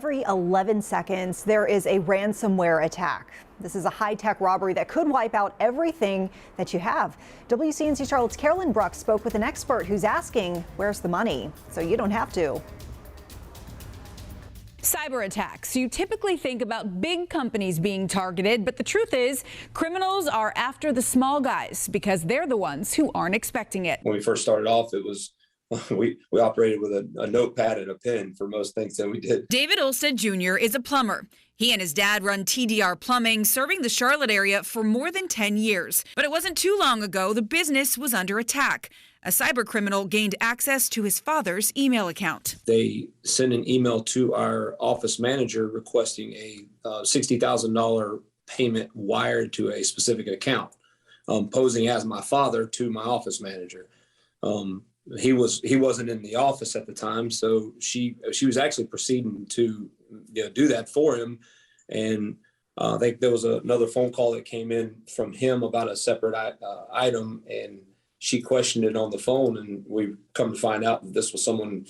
Every 11 seconds, there is a ransomware attack. This is a high-tech robbery that could wipe out everything that you have. WCNC Charlotte's Carolyn Bruck spoke with an expert who's asking, where's the money? So you don't have to. Cyber attacks. You typically think about big companies being targeted, but the truth is criminals are after the small guys because they're the ones who aren't expecting it. When we first started off, it was we operated with a notepad and a pen for most things that we did. David Olstead Jr. is a plumber. He and his dad run TDR Plumbing, serving the Charlotte area for more than 10 years. But it wasn't too long ago the business was under attack. A cyber criminal gained access to his father's email account. They sent an email to our office manager requesting a $60,000 payment wired to a specific account, posing as my father to my office manager. He wasn't in the office at the time, so she was actually proceeding to do that for him. And I think there was another phone call that came in from him about a separate item, and she questioned it on the phone, and we come to find out that this was someone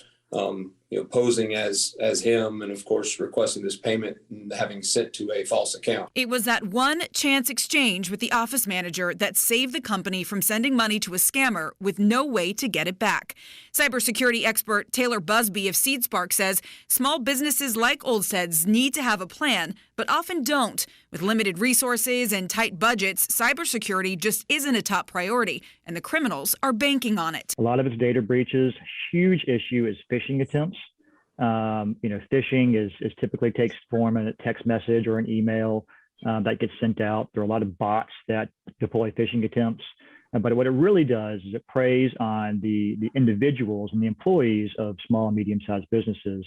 posing as him, and of course requesting this payment and having sent to a false account. It was that one chance exchange with the office manager that saved the company from sending money to a scammer with no way to get it back. Cybersecurity expert Taylor Busby of SeedSpark says small businesses like Olstead's need to have a plan, but often don't. With limited resources and tight budgets, cybersecurity just isn't a top priority, and the criminals are banking on it. A lot of it's data breaches. Huge issue is phishing attempts. Phishing is typically takes form in a text message or an email that gets sent out. There are a lot of bots that deploy phishing attempts. But what it really does is it preys on the individuals and the employees of small and medium-sized businesses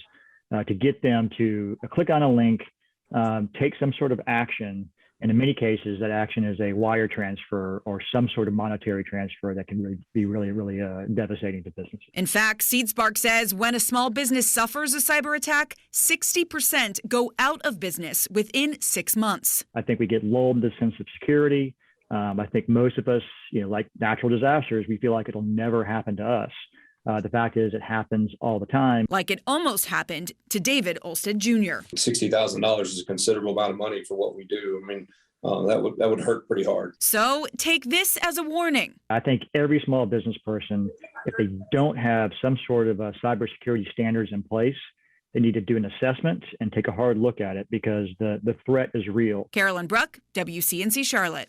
to get them to click on a link, take some sort of action. And in many cases, that action is a wire transfer or some sort of monetary transfer that can be really devastating to businesses. In fact, SeedSpark says when a small business suffers a cyber attack, 60% go out of business within 6 months. I think we get lulled into a sense of security. I think most of us, like natural disasters, we feel like it'll never happen to us. The fact is it happens all the time. Like it almost happened to David Olstead Jr. $60,000 is a considerable amount of money for what we do. I mean, that would hurt pretty hard. So take this as a warning. I think every small business person, if they don't have some sort of cybersecurity standards in place, they need to do an assessment and take a hard look at it because the threat is real. Carolyn Bruck, WCNC Charlotte.